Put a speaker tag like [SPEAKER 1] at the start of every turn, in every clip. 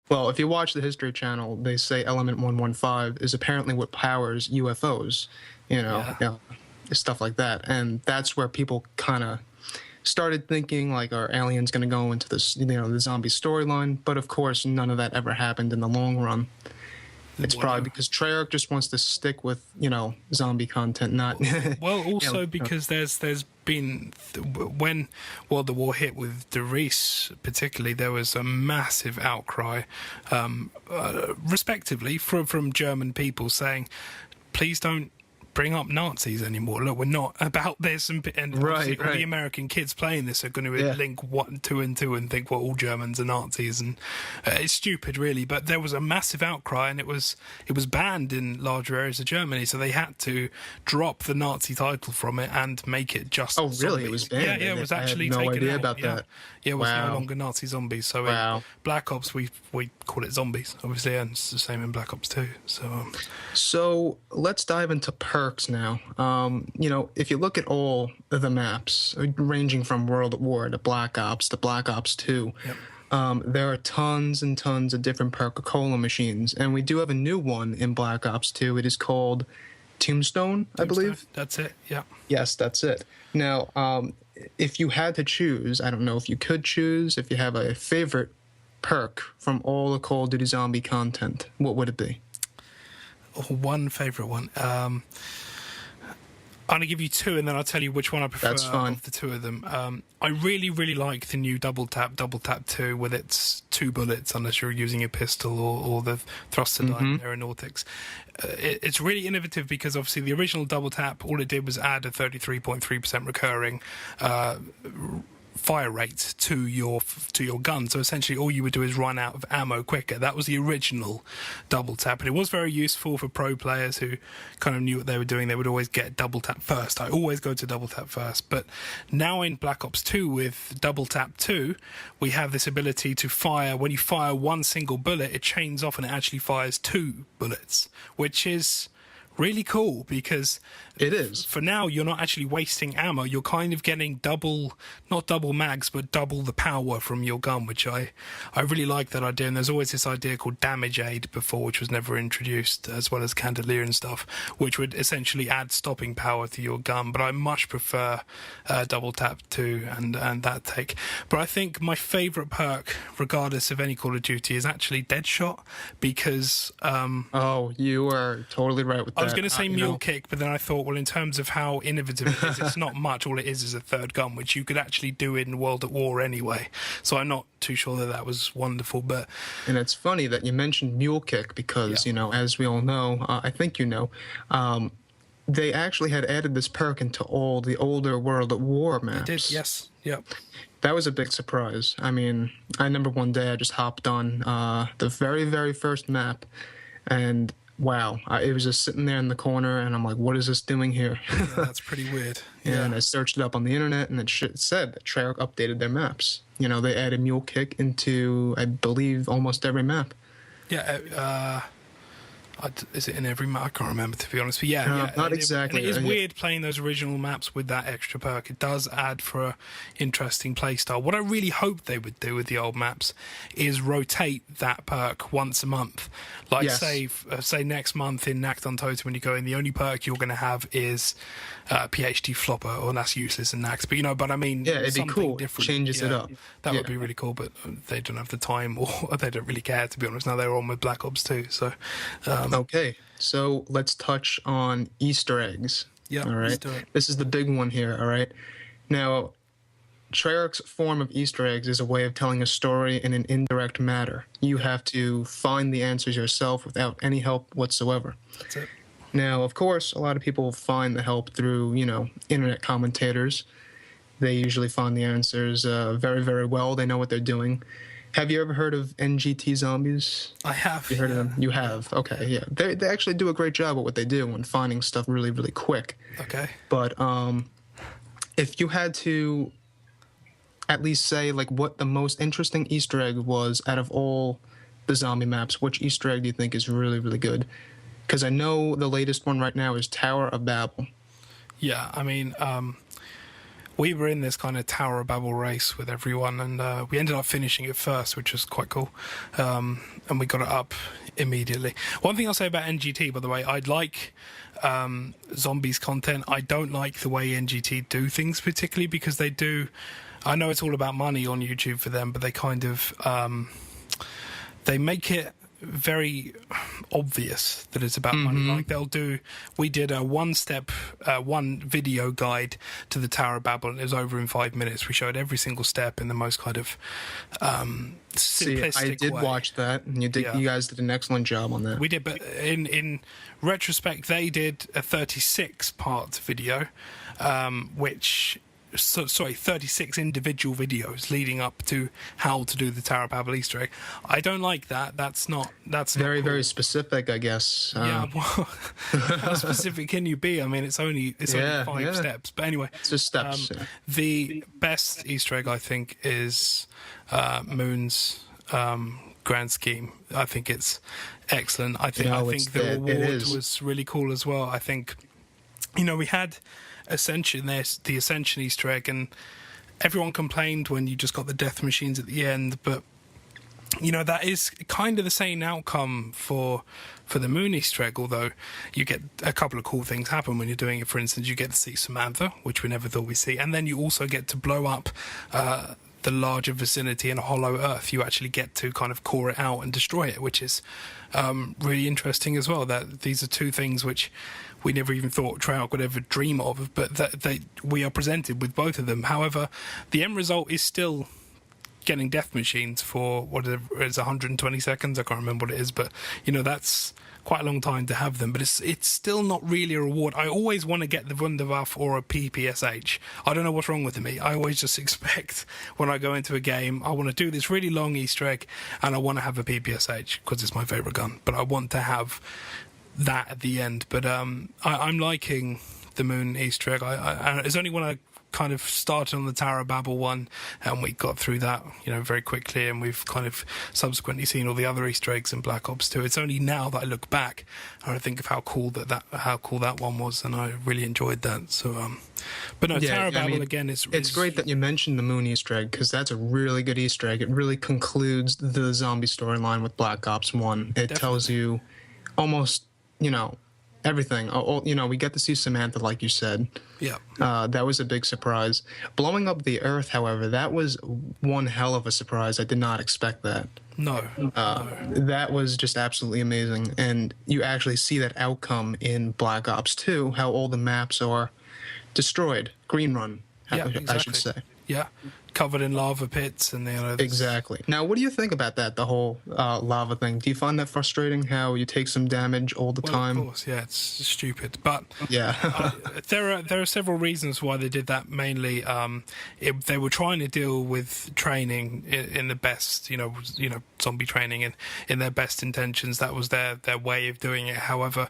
[SPEAKER 1] Well, if you watch the History Channel, they say Element 115 is apparently what powers UFOs,
[SPEAKER 2] Yeah.
[SPEAKER 1] Stuff like that. And that's where people kind of started thinking, like, are aliens going to go into this, the zombie storyline? But of course, none of that ever happened in the long run. It's probably because Treyarch just wants to stick with, zombie content, not...
[SPEAKER 2] Well, also because there's been, when World at War hit with De Reis particularly, there was a massive outcry, respectively, from German people saying, please don't bring up Nazis anymore. Look, we're not about this, and
[SPEAKER 1] right.
[SPEAKER 2] all the American kids playing this are going to link 1, 2, and 2 and think, well, all Germans are Nazis, and it's stupid, really. But there was a massive outcry, and it was banned in larger areas of Germany, so they had to drop the Nazi title from it and make it just.
[SPEAKER 1] Oh, really? It was banned.
[SPEAKER 2] Yeah, it was actually
[SPEAKER 1] taken out. I had no idea about that.
[SPEAKER 2] Yeah, it was no longer Nazi zombies. So Black Ops, we call it zombies, obviously, and it's the same in Black Ops 2.
[SPEAKER 1] So let's dive into perks now. If you look at all of the maps, ranging from World at War to Black Ops 2, there are tons and tons of different Perk-a-Cola machines, and we do have a new one in Black Ops 2. It is called Tombstone, I believe.
[SPEAKER 2] That's it, yeah.
[SPEAKER 1] Yes, that's it. Now, if you had to choose, I don't know if you could choose, if you have a favorite perk from all the Call of Duty Zombie content, what would it be?
[SPEAKER 2] One favourite one. I'm going to give you two, and then I'll tell you which one I prefer.
[SPEAKER 1] That's fine.
[SPEAKER 2] Of the two of them. I really, really like the new Double Tap 2 with its 2 bullets, unless you're using a pistol or the thruster dyne aeronautics. It's really innovative because obviously the original Double Tap, all it did was add a 33.3% recurring fire rate to your gun, so essentially all you would do is run out of ammo quicker. That was the original Double Tap, and it was very useful for pro players who kind of knew what they were doing. They would always get Double Tap first. I always go to Double Tap first. But now in Black Ops 2 with Double Tap 2, we have this ability to fire. When you fire one single bullet, it chains off and it actually fires 2 bullets, which is really cool because
[SPEAKER 1] it is.
[SPEAKER 2] For now, you're not actually wasting ammo. You're kind of getting not double mags, but double the power from your gun, which I really like that idea. And there's always this idea called damage aid before, which was never introduced, as well as Candelier and stuff, which would essentially add stopping power to your gun. But I much prefer Double Tap 2 and that take. But I think my favourite perk, regardless of any Call of Duty, is actually Deadshot because...
[SPEAKER 1] oh, you are totally right with that.
[SPEAKER 2] I was going to say Mule Kick, but then I thought, well, in terms of how innovative it is, it's not much. All it is a third gun, which you could actually do in World at War anyway. So I'm not too sure that was wonderful.
[SPEAKER 1] And it's funny that you mentioned Mule Kick because, as we all know, I think they actually had added this perk into all the older World at War maps.
[SPEAKER 2] They did, yes. Yep.
[SPEAKER 1] That was a big surprise. I mean, I remember one day I just hopped on the very, very first map, and... wow, it was just sitting there in the corner, and I'm like, what is this doing here?
[SPEAKER 2] Yeah, that's pretty weird. Yeah.
[SPEAKER 1] And I searched it up on the internet, and it said that Treyarch updated their maps. They added Mule Kick into, I believe, almost every map.
[SPEAKER 2] Yeah, is it in every map? I can't remember, to be honest. But
[SPEAKER 1] not exactly.
[SPEAKER 2] And it is weird playing those original maps with that extra perk. It does add for an interesting playstyle. What I really hope they would do with the old maps is rotate that perk once a month. Like, say next month in Naxxon Totem, when you go in, the only perk you're going to have is PhD Flopper, or that's useless in Nax. But I mean,
[SPEAKER 1] it'd be cool.
[SPEAKER 2] Different.
[SPEAKER 1] Changes it up.
[SPEAKER 2] That would be really cool, but they don't have the time, or they don't really care, to be honest. Now they're on with Black Ops 2, so...
[SPEAKER 1] okay, so let's touch on Easter eggs.
[SPEAKER 2] Yeah,
[SPEAKER 1] all right.
[SPEAKER 2] Let's do it.
[SPEAKER 1] This is the big one here. All right. Now, Treyarch's form of Easter eggs is a way of telling a story in an indirect manner. You have to find the answers yourself without any help whatsoever.
[SPEAKER 2] That's it.
[SPEAKER 1] Now, of course, a lot of people find the help through, internet commentators. They usually find the answers very, very well. They know what they're doing. Have you ever heard of NGT Zombies?
[SPEAKER 2] I have.
[SPEAKER 1] You heard of them? You have? Okay, yeah. They actually do a great job at what they do and finding stuff really, really quick.
[SPEAKER 2] Okay.
[SPEAKER 1] But if you had to at least say, like, what the most interesting Easter egg was out of all the zombie maps, which Easter egg do you think is really, really good? Because I know the latest one right now is Tower of Babel.
[SPEAKER 2] Yeah, I mean... we were in this kind of Tower of Babel race with everyone, and we ended up finishing it first, which was quite cool. And we got it up immediately. One thing I'll say about NGT, by the way, I'd like zombies content. I don't like the way NGT do things particularly, because they do... I know it's all about money on YouTube for them, but they kind of... they make it very obvious that it's about money. Like we did a one video guide to the Tower of Babel, and it was over in 5 minutes. We showed every single step in the most kind of simplistic
[SPEAKER 1] I did
[SPEAKER 2] way.
[SPEAKER 1] Watch that, and you guys did an excellent job on that.
[SPEAKER 2] We did, but in retrospect, they did a 36-part video, which... 36 individual videos leading up to how to do the Tower of Babel Easter egg. I don't like that. That's
[SPEAKER 1] very,
[SPEAKER 2] not cool.
[SPEAKER 1] very specific, I guess.
[SPEAKER 2] Yeah, well, how specific can you be? I mean, it's only 5 steps. But anyway,
[SPEAKER 1] it's just steps.
[SPEAKER 2] The best Easter egg, I think, is Moon's grand scheme. I think it's excellent. I think the reward was really cool as well. I think, we had Ascension, the Ascension Easter egg, and everyone complained when you just got the death machines at the end, but that is kind of the same outcome for the Moon Easter egg, although you get a couple of cool things happen when you're doing it. For instance, you get to see Samantha, which we never thought we'd see, and then you also get to blow up the larger vicinity in a hollow earth. You actually get to kind of core it out and destroy it, which is really interesting as well. That these are two things which we never even thought Treyarch would ever dream of, but we are presented with both of them. However, the end result is still getting death machines for whatever it's 120 seconds. I can't remember what it is, but that's quite a long time to have them. But it's still not really a reward. I always want to get the Wunderwaffe or a PPSH. I don't know what's wrong with me. I always just expect when I go into a game, I want to do this really long Easter egg, and I want to have a PPSH because it's my favourite gun. But I want to have that at the end. But I'm liking the Moon Easter egg. It's only when I kind of started on the Tower of Babel one, and we got through that, very quickly, and we've kind of subsequently seen all the other Easter eggs in Black Ops 2. It's only now that I look back and I think of how cool that one was, and I really enjoyed that. So, but no, Tower of Babel again is.
[SPEAKER 1] It's great that you mentioned the Moon Easter egg, because that's a really good Easter egg. It really concludes the zombie storyline with Black Ops 1. It tells you almost, everything. We get to see Samantha, like you said.
[SPEAKER 2] Yeah.
[SPEAKER 1] That was a big surprise. Blowing up the Earth, however, that was one hell of a surprise. I did not expect that.
[SPEAKER 2] No.
[SPEAKER 1] That was just absolutely amazing. And you actually see that outcome in Black Ops 2, how all the maps are destroyed. Green Run,
[SPEAKER 2] exactly.
[SPEAKER 1] I should say.
[SPEAKER 2] Yeah. Covered in lava pits and
[SPEAKER 1] exactly. Now, what do you think about that? The whole lava thing. Do you find that frustrating? How you take some damage all the time?
[SPEAKER 2] Of course, yeah, it's stupid. But
[SPEAKER 1] yeah,
[SPEAKER 2] there are several reasons why they did that. Mainly, they were trying to deal with training in the best, zombie training, and in their best intentions. That was their way of doing it. However,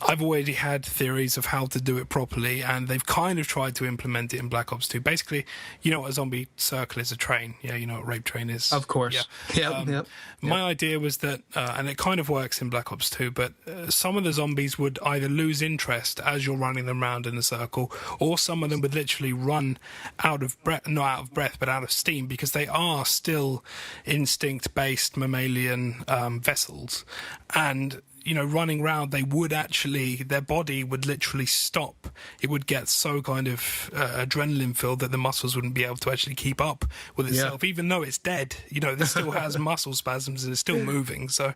[SPEAKER 2] I've already had theories of how to do it properly, and they've kind of tried to implement it in Black Ops 2. Basically, what a zombie circle is? A train. Yeah, you know what a rape train is?
[SPEAKER 1] Of course.
[SPEAKER 2] Yeah.
[SPEAKER 1] Yep.
[SPEAKER 2] My idea was that, and it kind of works in Black Ops 2, but some of the zombies would either lose interest as you're running them around in a circle, or some of them would literally run out of breath, not out of breath, but out of steam, because they are still instinct-based mammalian vessels. And running around, their body would literally stop. It would get so kind of adrenaline filled that the muscles wouldn't be able to actually keep up with itself, even though it's dead. It still has muscle spasms and it's still moving. So